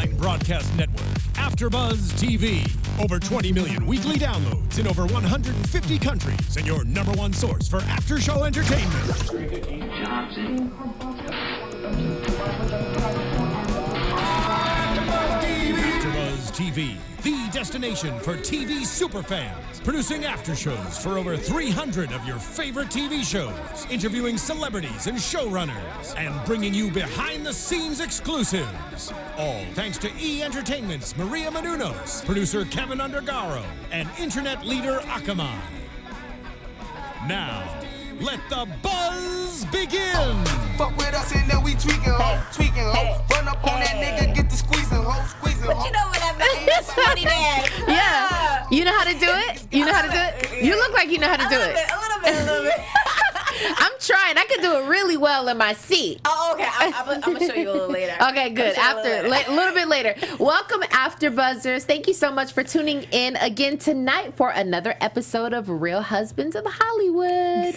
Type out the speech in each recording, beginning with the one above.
online broadcast network, AFTERBUZZ TV. Over 20 million weekly downloads in over 150 countries, and your #1 source for after-show entertainment. AFTERBUZZ TV, the destination for TV superfans. Producing aftershows for over 300 of your favorite TV shows, interviewing celebrities and showrunners, and bringing you behind-the-scenes exclusives. All thanks to E! Entertainment's Maria Menounos, producer Kevin Undergaro, and internet leader Akamai. Now, let the buzz begin! Fuck with us and then we tweaking, ho, tweaking, ho. Run up on that nigga, get the squeezing, ho, squeezing, ho. But you know what I mean? It's funny dance. Yeah. You know how to do it? You know how to do it? You look like you know how to do it. A little bit. I'm trying. I could do it really well in my seat. Oh, okay. I'm gonna show you a little later. Okay, good. After a little bit later. Welcome, AfterBuzzers. Thank you so much for tuning in again tonight for another episode of Real Husbands of Hollywood.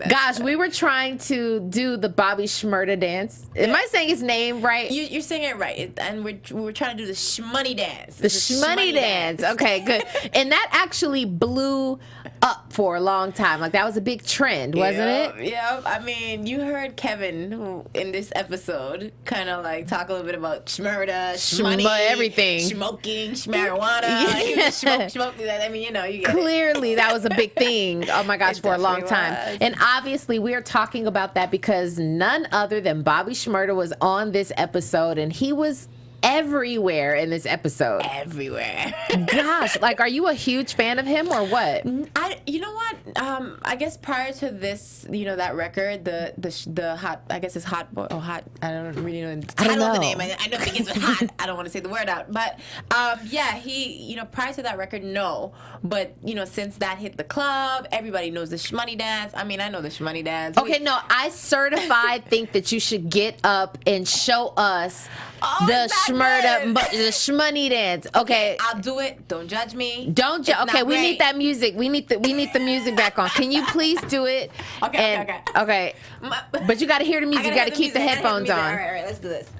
Gosh, we were trying to do the Bobby Shmurda dance. Am I saying his name right? You're saying it right, and we're trying to do the shmoney dance. The shmoney dance. Okay, good. And that actually blew up for a long time. Like, that was a big trend, wasn't it? Yeah. I mean, you heard Kevin who, in this episode kind of like talk a little bit about shmurda, shmoney, everything, smoking, marijuana, smoke. I mean, you know, you get clearly it. that was a big thing. Oh my gosh, It for a long time. was. And obviously, we are talking about that because none other than Bobby Shmurda was on this episode, and he was everywhere in this episode. Everywhere. Gosh, like, are you a huge fan of him or what? You know what? I guess prior to this, you know, that record, the hot, I guess it's hot boy or hot. I don't really know the title of the name. I know it begins with hot. I don't want to say the word out, but yeah, he, you know, prior to that record, no, but you know, since that hit the club, everybody knows the shmoney dance. I mean, I know the shmoney dance. Okay, no, I certified think that you should get up and show us the shmoney dance. Okay, I'll do it. Don't judge me. Don't judge. Okay, we need that music. We need the music back on. Can you please do it? Okay. But you got to hear the music. You got to keep the headphones on. All right, let's do this.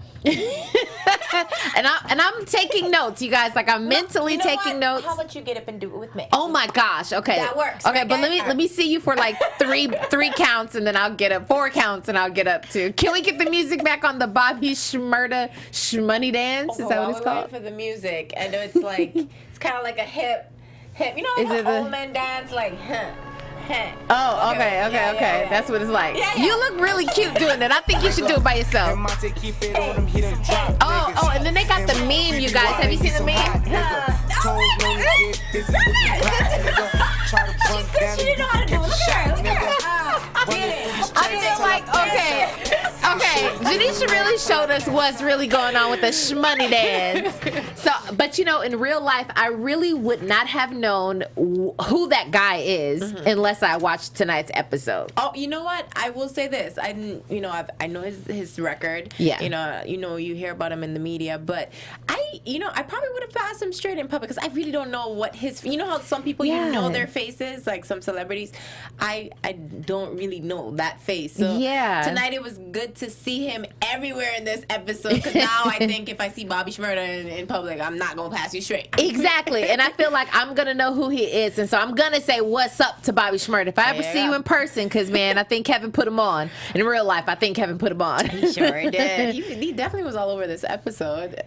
and I'm taking notes, you guys. Like, I'm mentally taking notes. How about you get up and do it with me? Oh my gosh. Okay. That works. Okay, right, but guys? let me see you for like three counts, and then I'll get up. 4 counts, and I'll get up too. Can we get the music back on the Bobby Shmurda shmoney dance? Is that what it's called? For the music, I know it's like it's kind of like a hip. You know, Is like it an old man dance, like Oh, okay. Yeah. That's what it's like. Yeah. You look really cute doing it. I think you should do it by yourself. Oh, and then they got the meme, you guys. Have you seen the meme? She didn't know how to do it. Look at her. I feel like, okay. Janeisha really showed us what's really going on with the shmoney dance. So, but you know, in real life, I really would not have known who that guy is unless I watched tonight's episode. Oh, you know what? I will say this. I know his record. Yeah. You hear about him in the media, but I probably would have passed him straight in public because I really don't know what his. You know how some people you know their faces, like some celebrities. I don't really know that face. So tonight it was good to see him everywhere in this episode because now I think if I see Bobby Shmurda in public, I'm not gonna pass you straight. Exactly, and I feel like I'm gonna know who he is, and so I'm gonna say what's up to Bobby Shmurda if I ever see you in person. Because man, I think Kevin put him on. In real life, I think Kevin put him on. He sure did. He definitely was all over this episode.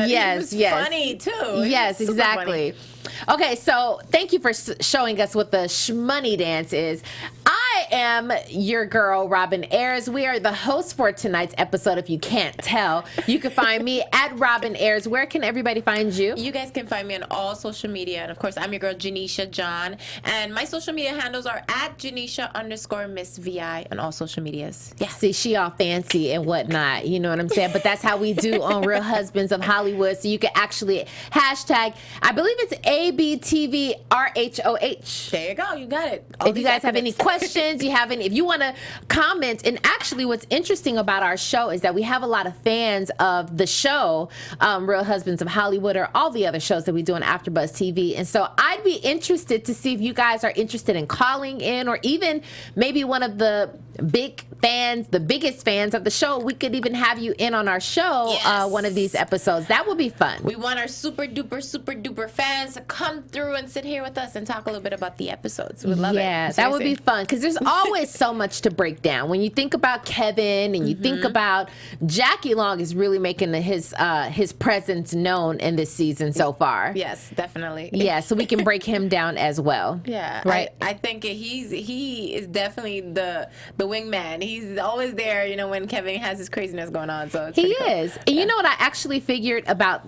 Yes, he was funny too. Yes, exactly. Okay, so thank you for showing us what the shmoney dance is. I am your girl, Robin Ayers. We are the hosts for tonight's episode, if you can't tell. You can find me at Robin Ayers. Where can everybody find you? You guys can find me on all social media. And, of course, I'm your girl, Janeisha John. And my social media handles are at Janeisha_Miss VI on all social medias. Yeah. See, she all fancy and whatnot. You know what I'm saying? But that's how we do on Real Husbands of Hollywood. So you can actually hashtag, I believe it's ABTVRHOH. There you go. You got it. If you guys have any questions, if you want to comment, and actually what's interesting about our show is that we have a lot of fans of the show, Real Husbands of Hollywood, or all the other shows that we do on AfterBuzz TV. And so I'd be interested to see if you guys are interested in calling in, or even maybe one of the the biggest fans of the show, we could even have you in on our show one of these episodes. That would be fun. We want our super duper fans to come through and sit here with us and talk a little bit about the episodes. We love it. Yeah, that would be fun because there's always so much to break down. When you think about Kevin and you think about Jackie Long is really making his presence known in this season so far. Yes, definitely. Yeah, so we can break him down as well. Yeah, right. I think he is definitely the wingman. He's always there, when Kevin has his craziness going on. So it's he cool. is. And you know what I actually figured about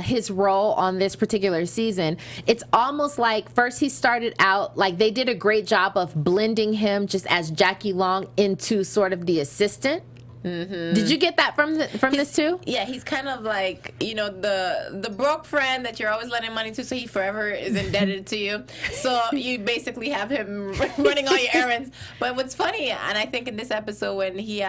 his role on this particular season? It's almost like first he started out like they did a great job of blending him just as Jackie Long into sort of the assistant. Did you get that from this too? Yeah, he's kind of like, the broke friend that you're always lending money to, so he forever is indebted to you. So you basically have him running all your errands. But what's funny, and I think in this episode when he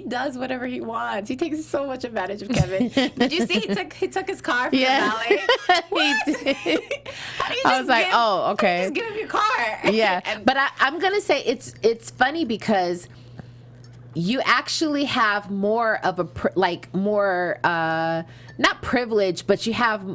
does whatever he wants, he takes so much advantage of Kevin. Did you see he took his car from the valet? He did. I was like, oh, okay. Just give him your car. Yeah, but I'm gonna say it's funny because you actually have more of a not privilege, but you have,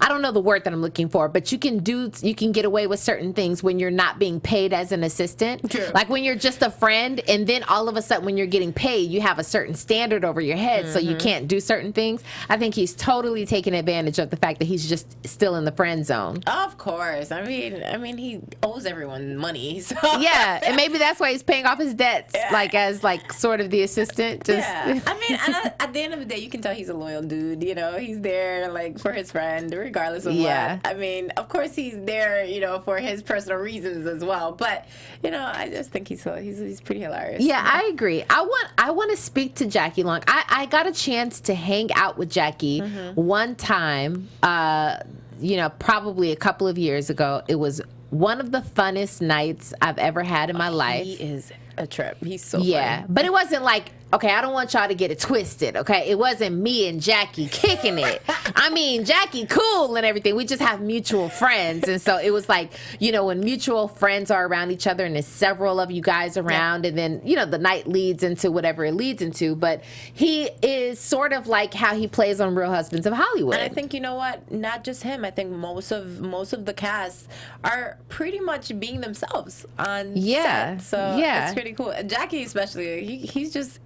I don't know the word that I'm looking for, but you can get away with certain things when you're not being paid as an assistant. True. Like when you're just a friend, and then all of a sudden when you're getting paid, you have a certain standard over your head, so you can't do certain things. I think he's totally taking advantage of the fact that he's just still in the friend zone. Of course. I mean, he owes everyone money. So. Yeah, and maybe that's why he's paying off his debts, as sort of the assistant. Yeah. I mean, at the end of the day, you can tell he's a loyal dude. He's there for his friend, regardless of what. I mean, of course he's there, for his personal reasons as well. But I just think he's pretty hilarious. Yeah, I agree. I want to speak to Jackie Long. I got a chance to hang out with Jackie one time. Probably a couple of years ago. It was one of the funnest nights I've ever had in my life. He is a trip. He's so funny. But it wasn't like, okay, I don't want y'all to get it twisted, okay? It wasn't me and Jackie kicking it. I mean, Jackie cool and everything. We just have mutual friends. And so it was like, when mutual friends are around each other and there's several of you guys around, and then, the night leads into whatever it leads into. But he is sort of like how he plays on Real Husbands of Hollywood. And I think, not just him. I think most of the cast are pretty much being themselves on set. So it's pretty cool. Jackie especially, he's just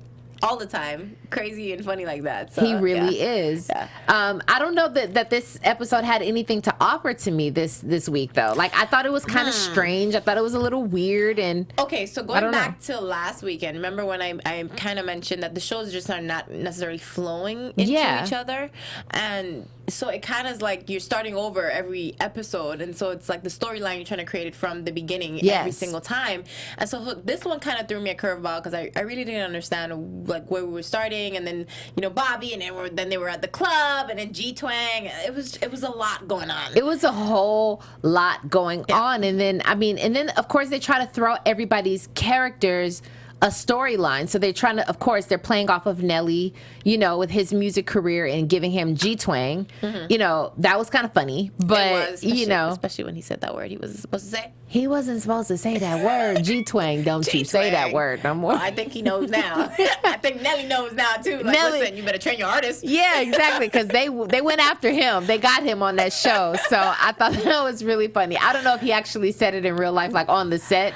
all the time crazy and funny like that. So, he really is. Yeah. I don't know that this episode had anything to offer to me this week though. Like I thought it was kind of strange. I thought it was a little weird. And okay, so going back to last weekend, remember when I kind of mentioned that the shows just are not necessarily flowing into each other, and so it kind of is like you're starting over every episode, and so it's like the storyline you're trying to create it from the beginning every single time. And so this one kind of threw me a curveball because I really didn't understand like where we were starting, and then Bobby, and then they were at the club, and then G-Twang. It was a lot going on. It was a whole lot going on, and then of course they try to throw everybody's characters a storyline. So they're trying to, of course, they're playing off of Nelly, with his music career and giving him G-Twang. That was kind of funny. But, especially when he said that word he wasn't supposed to say. He wasn't supposed to say that word. G-Twang, don't you say that word no more. Well, I think he knows now. I think Nelly knows now, too. Like, Nelly, listen, you better train your artist. Yeah, exactly, because they went after him. They got him on that show. So I thought that was really funny. I don't know if he actually said it in real life, like on the set.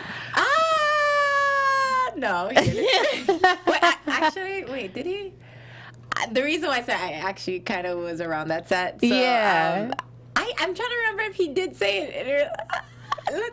No, he didn't. Wait, did he? The reason why I said I actually kind of was around that set. So, yeah. I'm trying to remember if he did say it.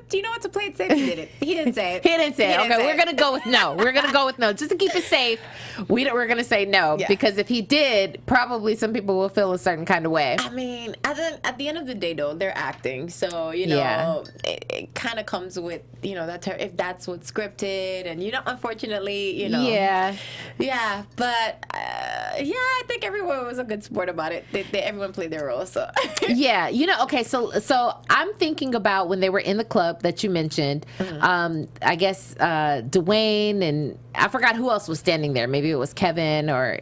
Do you know what to play it safe? He didn't. He didn't say it. He didn't say it. Okay, we're going to go with no. We're going to go with no. Just to keep it safe, we're going to say no. Yeah. Because if he did, probably some people will feel a certain kind of way. I mean, at the end of the day, though, they're acting. So, it kind of comes with, if that's what's scripted. And, unfortunately, Yeah. Yeah. But, I think everyone was a good sport about it. Everyone played their role. So. Yeah. Okay, so I'm thinking about when they were in the club that you mentioned. I guess Dwayne, and I forgot who else was standing there. Maybe it was Kevin or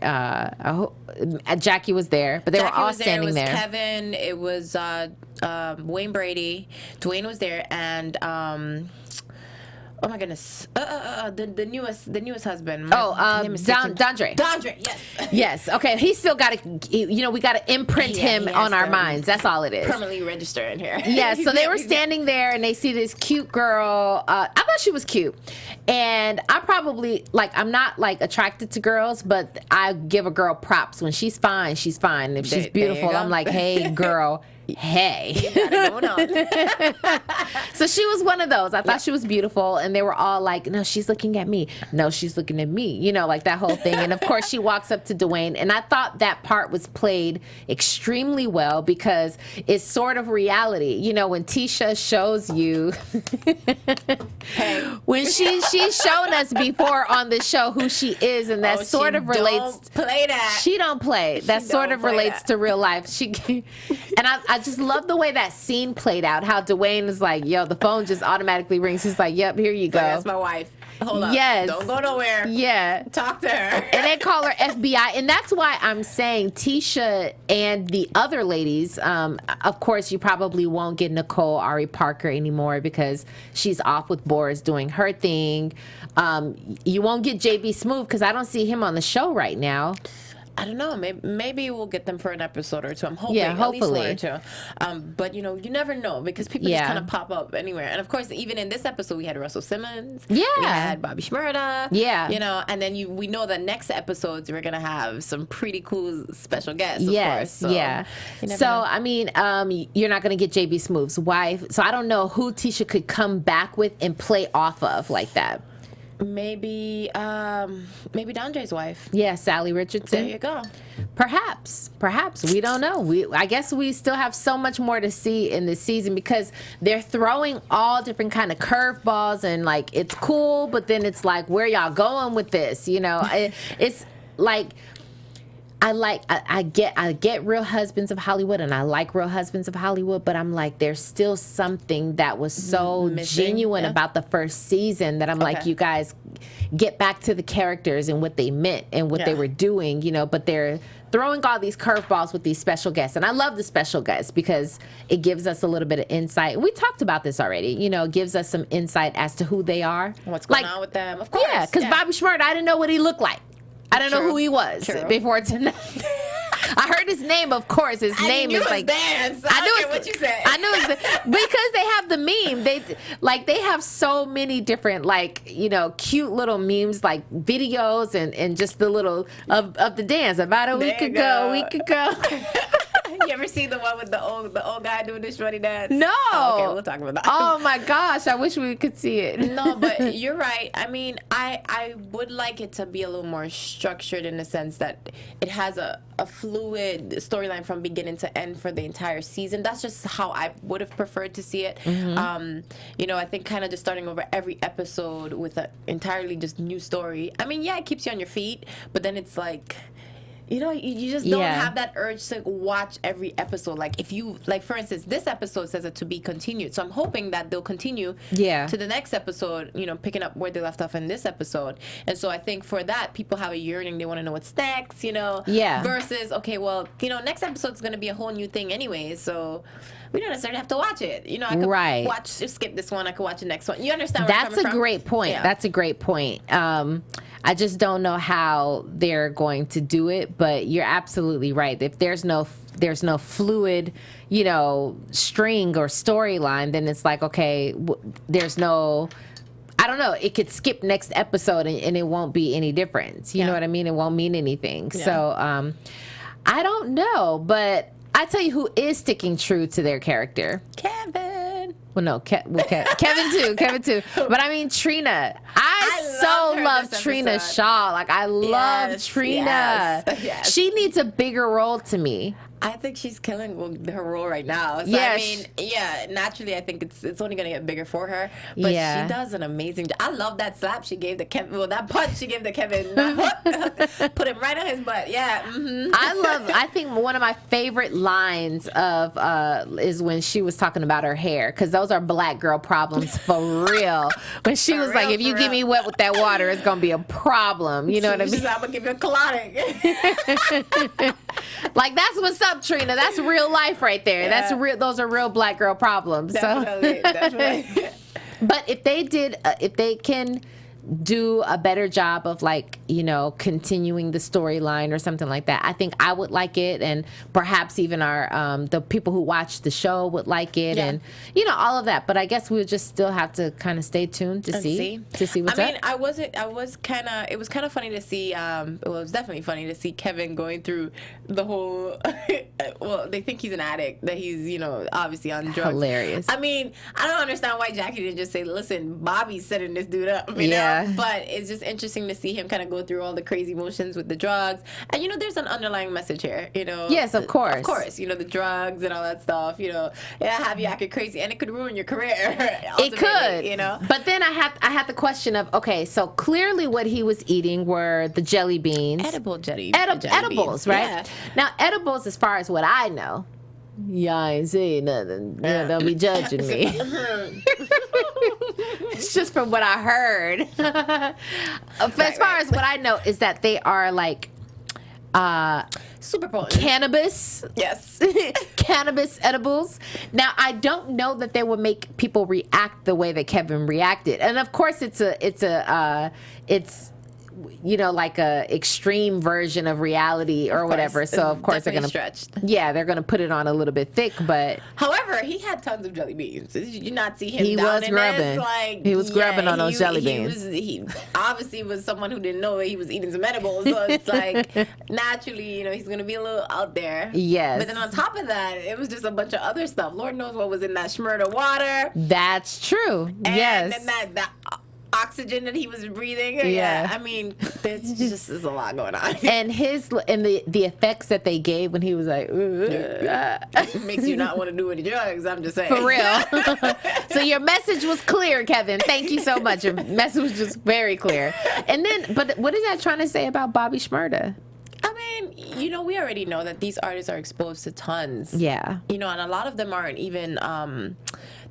Jackie was there, but they were all standing there. It was Kevin, it was Wayne Brady, Dwayne was there, and oh my goodness, the newest husband. Dondre. Dondre, yes. Yes. Okay. He still got to. We got to imprint him on our minds. That's all it is. Permanently register in here. Yeah. So they were standing there and they see this cute girl. I thought she was cute, and I probably I'm not attracted to girls, but I give a girl props when she's fine. She's fine. If she's beautiful, I'm like, hey, girl. Hey. You got it going on. So she was one of those. I thought she was beautiful, and they were all like, no, she's looking at me. No, she's looking at me. That whole thing. And of course she walks up to Dwayne, and I thought that part was played extremely well because it's sort of reality. When Tisha shows you when she's shown us before on the show who she is, and that sort of relates. Don't play that. She don't play. That sort of relates to real life. And I just love the way that scene played out. How Dwayne is like, yo, the phone just automatically rings. He's like, yep, here you go. That's my wife. Hold up. Yes. Don't go nowhere. Yeah. Talk to her. And they call her FBI. And that's why I'm saying Tisha and the other ladies, of course, you probably won't get Nicole Ari Parker anymore because she's off with Boris doing her thing. You won't get JB Smoove because I don't see him on the show right now. I don't know. Maybe we'll get them for an episode or two. I'm hoping. Yeah, hopefully. At least one or two. But you never know because people just kind of pop up anywhere. And of course, even in this episode, we had Russell Simmons. Yeah. We had Bobby Shmurda. Yeah. And then we know the next episodes we're gonna have some pretty cool special guests. Of course. So, yeah. So know. I mean, you're not gonna get JB Smoove's wife. So I don't know who Tisha could come back with and play off of like that. Maybe Dondre's wife. Yeah, Sally Richardson. There you go. Perhaps we don't know. I guess we still have so much more to see in this season because they're throwing all different kind of curveballs and it's cool, but then it's like, where y'all going with this? It's like. I get Real Husbands of Hollywood, and I like Real Husbands of Hollywood, but I'm like, there's still something that was so genuine about the first season that I'm like, you guys get back to the characters and what they meant and what they were doing, but they're throwing all these curveballs with these special guests. And I love the special guests because it gives us a little bit of insight. We talked about this already, it gives us some insight as to who they are. What's going on with them, of course. Yeah, because Bobby Shmurda, I didn't know what he looked like. I don't know who he was before tonight. I heard his name, of course. His name is like. Dance. I knew what you said. I knew because they have the meme. They have so many different cute little memes, videos and just the little of the dance. About a week ago. You ever see the one with the old guy doing the shorty dance? No. Oh, okay, we'll talk about that. Oh my gosh, I wish we could see it. No, but you're right. I mean, I would like it to be a little more structured in the sense that it has a fluid storyline from beginning to end for the entire season. That's just how I would have preferred to see it. Mm-hmm. I think kind of just starting over every episode with an entirely just new story. I mean, yeah, it keeps you on your feet, but then it's like... you just don't have that urge to watch every episode. If you, for instance, this episode says it to be continued. So I'm hoping that they'll continue to the next episode, picking up where they left off in this episode. And so I think for that, people have a yearning. They want to know what's next, versus, okay, well, next episode's going to be a whole new thing anyways. So we don't necessarily have to watch it. I could skip this one. I could watch the next one. You understand where I'm coming from? That's a great point. Yeah. That's a great point. I just don't know how they're going to do it, but you're absolutely right. If there's no fluid, string or storyline, then it's like, okay, there's no... I don't know. It could skip next episode and it won't be any difference. You know what I mean? It won't mean anything. Yeah. So I don't know, but I tell you who is sticking true to their character. Kevin. Well, no, Kevin too. But I mean, Trina. I love Trina Shaw. I love Trina. Yes. She needs a bigger role to me. I think she's killing her role right now. So, yeah, I mean, naturally, I think it's only going to get bigger for her. But she does an amazing job. I love that slap she gave to Kevin. Well, that punch she gave to Kevin. Put him right on his butt. Yeah. Mm-hmm. I think one of my favorite lines is when she was talking about her hair. Because those are black girl problems for real. When she was like, if you get me wet with that water, it's going to be a problem. You know what I mean? I'm going to give you a colonic. That's what's up, Trina. That's real life right there. Yeah. That's real. Those are real black girl problems. Definitely. But if they can do a better job of like, you know, continuing the storyline or something like that, I think I would like it, and perhaps even our the people who watch the show would like it, and you know, all of that. But I guess we'll just still have to kind of stay tuned to see what's up. I was kind of, it was kind of funny to see, well, it was definitely funny to see Kevin going through the whole well, they think he's an addict, that he's, you know, obviously on drugs. Hilarious. I mean, I don't understand why Jackie didn't just say, listen, Bobby's setting this dude up, you know? But it's just interesting to see him kind of go through all the crazy motions with the drugs. And, you know, there's an underlying message here, you know? Yes, of course. Of course, you know, the drugs and all that stuff, you know, have you acting crazy, and it could ruin your career. It could, you know? But then I had the question of, okay, so clearly what he was eating were the jelly beans. Edibles, beans, right? Yeah. Now, edibles, as far as what I know, y'all ain't saying nothing. Yeah, don't be judging me. It's just from what I heard. As far as what I know is that they are like super potent cannabis. Yes. Cannabis edibles. Now, I don't know that they would make people react the way that Kevin reacted. And of course it's you know, like a extreme version of reality or whatever. So of course they're gonna stretched. Yeah, they're gonna put it on a little bit thick. But however, he had tons of jelly beans. Did you not see him? He was grubbing. He was grubbing on those jelly beans. He obviously was someone who didn't know that he was eating some edibles. So it's like naturally, you know, he's gonna be a little out there. Yes. But then on top of that, it was just a bunch of other stuff. Lord knows what was in that Schmurda water. That's true. And yes. then that oxygen that he was breathing. Yeah. I mean, there's just a lot going on. And the effects that they gave when he was like, it makes you not want to do any drugs. I'm just saying. For real. So your message was clear, Kevin. Thank you so much. Your message was just very clear. And then, but what is that trying to say about Bobby Shmurda? I mean, you know, we already know that these artists are exposed to tons. Yeah. You know, and a lot of them aren't even,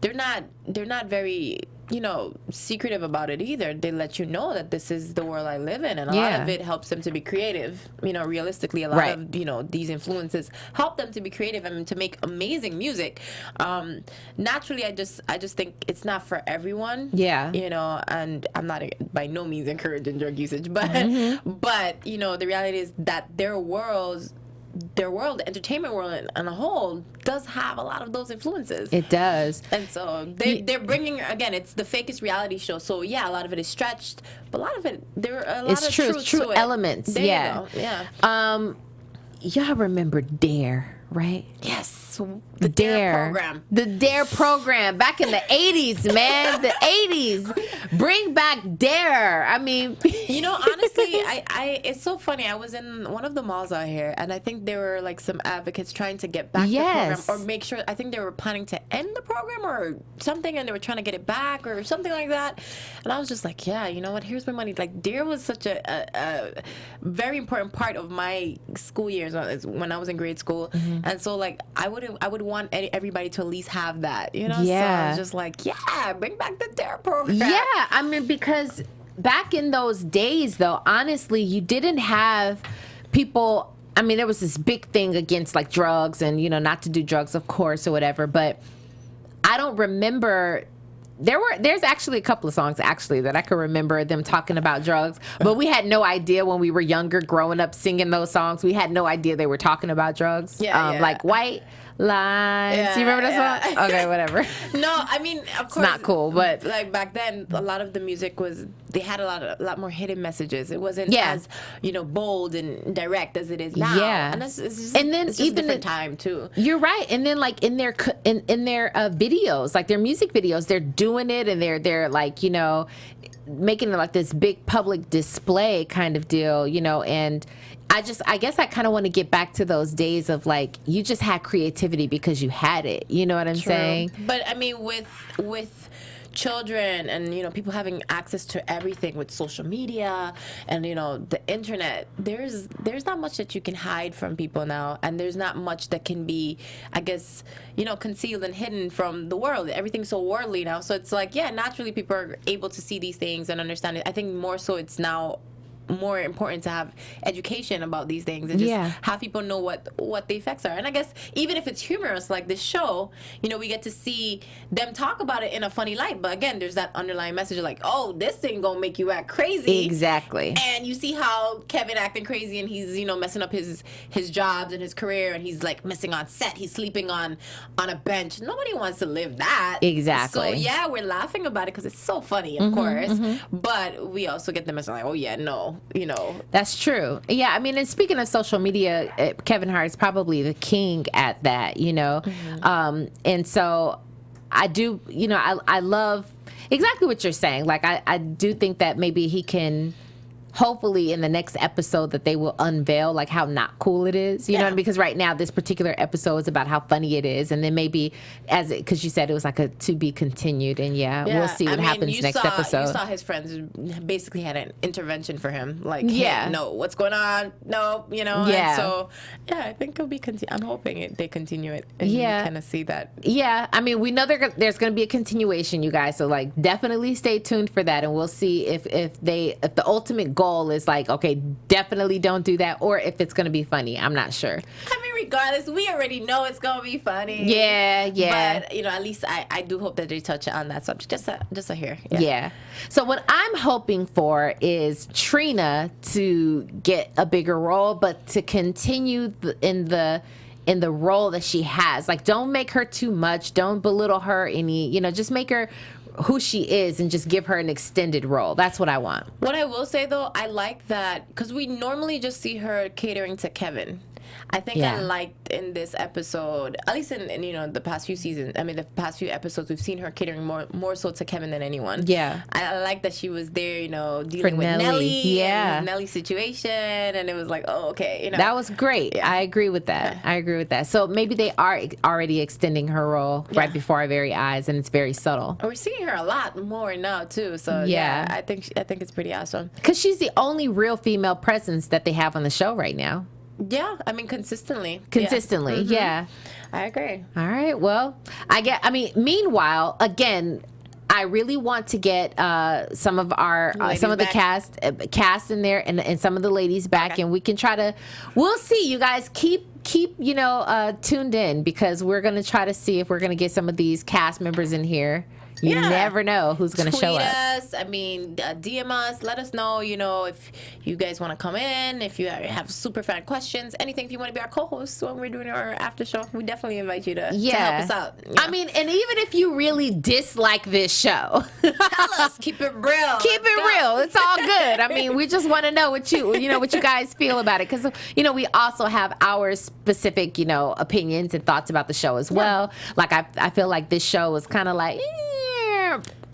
they're not very, you know, secretive about it either. They let you know that this is the world I live in, and a lot of it helps them to be creative. You know, realistically, a lot of, you know, these influences help them to be creative and to make amazing music. Naturally, I just think it's not for everyone. Yeah. You know, and I'm not by no means encouraging drug usage, but but you know, the reality is that their world, the entertainment world on a whole, does have a lot of those influences. It does. And so they're bringing, again, it's the fakest reality show. So yeah, a lot of it is stretched, but a lot of it, there are a lot of truth true to it. elements. There yeah. You go. Yeah. Y'all remember Dare, right? Yes. The Dare program. The Dare program back in the 80s, man. The 80s. Bring back Dare. I mean, you know, honestly, I it's so funny. I was in one of the malls out here, and I think there were like some advocates trying to get back the program, or make sure, I think they were planning to end the program or something, and they were trying to get it back or something like that. And I was just like, yeah, you know what? Here's my money. Like, Dare was such a very important part of my school years when I was in grade school. And so, like, I would want everybody to at least have that, you know? Yeah. So I was just like, yeah, bring back the Dare program. Yeah, I mean, because back in those days, though, honestly, you didn't have people. I mean, there was this big thing against like drugs and, you know, not to do drugs, of course, or whatever. But I don't remember. There's actually a couple of songs actually that I can remember them talking about drugs, but we had no idea when we were younger growing up singing those songs. We had no idea they were talking about drugs. Like White Lines. Yeah, you remember that song? Okay, whatever. No, I mean, of course. It's not cool, but like back then, a lot of the music they had a lot more hidden messages. It wasn't as, you know, bold and direct as it is now. Yeah. And it's just a different time too. You're right. And then like in their videos, like their music videos, they're doing it and they're like, you know, making it like this big public display kind of deal, you know, and I guess I kind of want to get back to those days of like, you just had creativity because you had it. You know what I'm saying? But I mean, with children and, you know, people having access to everything with social media and, you know, the internet, there's not much that you can hide from people now, and there's not much that can be, I guess, you know, concealed and hidden from the world. Everything's so worldly now, so it's like, yeah, naturally people are able to see these things and understand it. I think more so it's now more important to have education about these things and just have people know what the effects are. And I guess even if it's humorous like this show, you know, we get to see them talk about it in a funny light. But again, there's that underlying message of like, oh, this thing gonna make you act crazy. Exactly. And you see how Kevin acting crazy and he's, you know, messing up his jobs and his career, and he's like missing on set. He's sleeping on a bench. Nobody wants to live that. Exactly. So yeah, we're laughing about it because it's so funny, of course. But we also get the message like, oh yeah, no, you know. That's true. Yeah, I mean, and speaking of social media, Kevin Hart is probably the king at that, you know. And so I do, you know, I love exactly what you're saying. Like, I do think that maybe he can, hopefully in the next episode, that they will unveil like how not cool it is, you know, because right now this particular episode is about how funny it is, and then maybe because you said it was like a to be continued, and we'll see what happens next episode. You saw his friends basically had an intervention for him, like, hey, no, what's going on? No, you know. And so I think it'll be. I'm hoping they continue it, and kind of see that. Yeah, I mean, we know there's going to be a continuation, you guys. So like, definitely stay tuned for that, and we'll see if the ultimate goal is like, okay, definitely don't do that, or if it's going to be funny. I'm not sure. I mean, regardless, we already know it's going to be funny. Yeah. But, you know, at least I do hope that they touch on that subject just to hear. Yeah. So what I'm hoping for is Trina to get a bigger role, but to continue in the role that she has. Like, don't make her too much. Don't belittle her any, you know, just make her who she is and just give her an extended role. That's what I want. What I will say, though, I like that because we normally just see her catering to Kevin. I think I liked in this episode, at least in you know the past few seasons. I mean, the past few episodes, we've seen her catering more so to Kevin than anyone. Yeah, I like that she was there, you know, dealing with Nelly. And Nelly's situation, and it was like, oh, okay, you know, that was great. I agree with that. I agree with that. So maybe they are already extending her role right before our very eyes, and it's very subtle. And we're seeing her a lot more now too. So I think it's pretty awesome because she's the only real female presence that they have on the show right now. Yeah, I mean, consistently, yeah. I agree. All right, well, meanwhile, again, I really want to get some of the cast in there and some of the ladies back, and we can we'll see. You guys keep you know tuned in, because we're going to try to see if we're going to get some of these cast members in here. You never know who's going to show up. Tweet us. I mean, DM us. Let us know, you know, if you guys want to come in, if you have super fan questions, anything. If you want to be our co-host when we're doing our after show, we definitely invite you to help us out. You know? I mean, and even if you really dislike this show, tell us. Keep it real. Keep it real. It's all good. I mean, we just want to know what you guys feel about it, because you know we also have our specific, you know, opinions and thoughts about the show as well. Like I feel like this show was kind of like.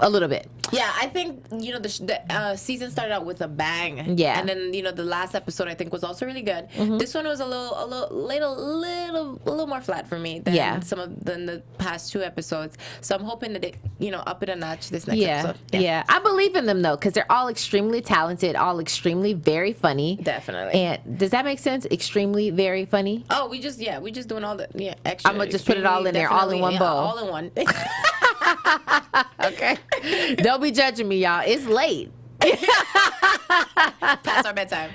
A little bit. Yeah, I think, you know, the season started out with a bang. Yeah. And then, you know, the last episode I think was also really good. This one was a little more flat for me than than the past two episodes. So I'm hoping that it, you know, up it a notch this next episode. Yeah. I believe in them though, because they're all extremely talented, all extremely very funny. Definitely. And does that make sense? Extremely very funny. Oh, we just doing all the extra. I'm gonna just put it all in there, all in one bowl. All in one. Okay. Don't be judging me, y'all. It's late. Past our bedtime.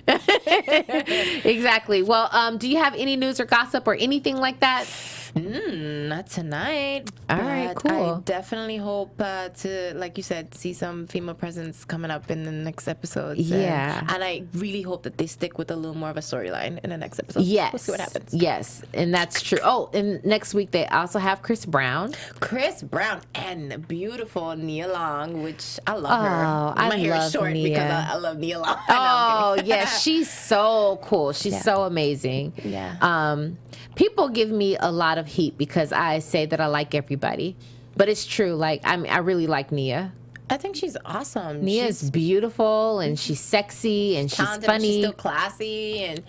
Exactly. Well, do you have any news or gossip or anything like that? Not tonight. All right, cool. I definitely hope to, like you said, see some female presence coming up in the next episodes. Yeah. And I really hope that they stick with a little more of a storyline in the next episode. Yes. We'll see what happens. Yes, and that's true. Oh, and next week they also have Chris Brown. Chris Brown and beautiful Nia Long, which I love her. My hair love is short Nia. because I love Nia Long. Oh, yeah, she's so cool. She's so amazing. Yeah. People give me a lot of heat because I say that I like everybody, but it's true. Like I really like Nia. I think she's awesome. Nia's beautiful and she's sexy and she's funny. And she's still classy and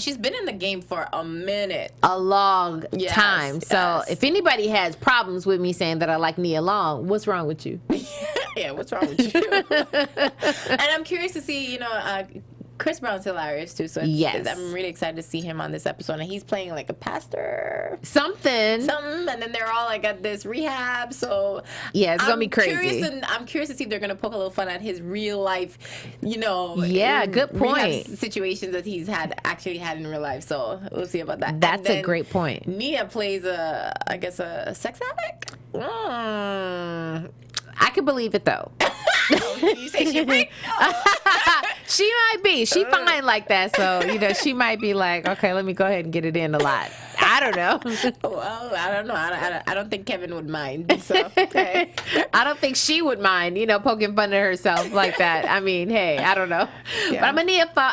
she's been in the game for a minute, a long time. So if anybody has problems with me saying that I like Nia Long, what's wrong with you? Yeah, what's wrong with you? And I'm curious to see, you know, Chris Brown's hilarious too. So Yes. I'm really excited to see him on this episode. And he's playing like a pastor. Something. And then they're all like at this rehab. So Yeah, it's gonna be crazy. I'm curious to see if they're gonna poke a little fun at his real life, Yeah, good rehab point. situations that he's actually had in real life. So we'll see about that. That's And a then great point. Nia plays a sex addict. I could believe it though. You say she freak? She might be. She fine like that, so she might be like, okay, let me go ahead and get it in a lot. I don't know. Well, I don't know. I don't think Kevin would mind. So okay. I don't think she would mind, poking fun at herself like that. I mean, hey, I don't know. Yeah. But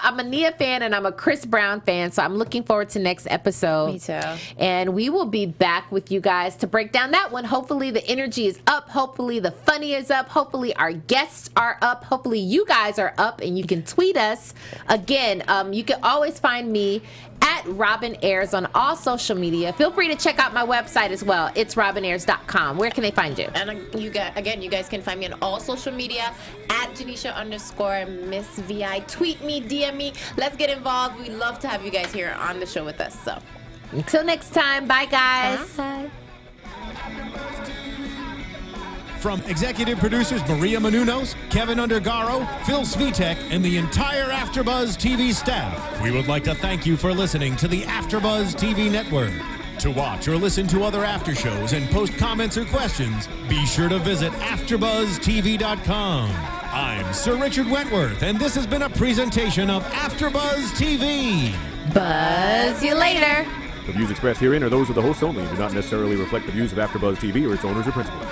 I'm a Nia fan and I'm a Chris Brown fan, so I'm looking forward to next episode. Me too. And we will be back with you guys to break down that one. Hopefully the energy is up. Hopefully the funny is up. Hopefully our guests are up. Hopefully you guys are up and you can tweet us. Again, you can always find me at Robin Ayers on all social media. Feel free to check out my website as well. It's robinayers.com. Where can they find you? And you guys can find me on all social media at Janeisha_Miss VI. Tweet me, DM me. Let's get involved. We'd love to have you guys here on the show with us. So until next time, bye guys. bye. From executive producers Maria Menounos, Kevin Undergaro, Phil Svitek, and the entire AfterBuzz TV staff, we would like to thank you for listening to the AfterBuzz TV network. To watch or listen to other after shows and post comments or questions, be sure to visit AfterBuzzTV.com. I'm Sir Richard Wentworth, and this has been a presentation of AfterBuzz TV. Buzz you later. The views expressed herein are those of the hosts only and do not necessarily reflect the views of AfterBuzz TV or its owners or principals.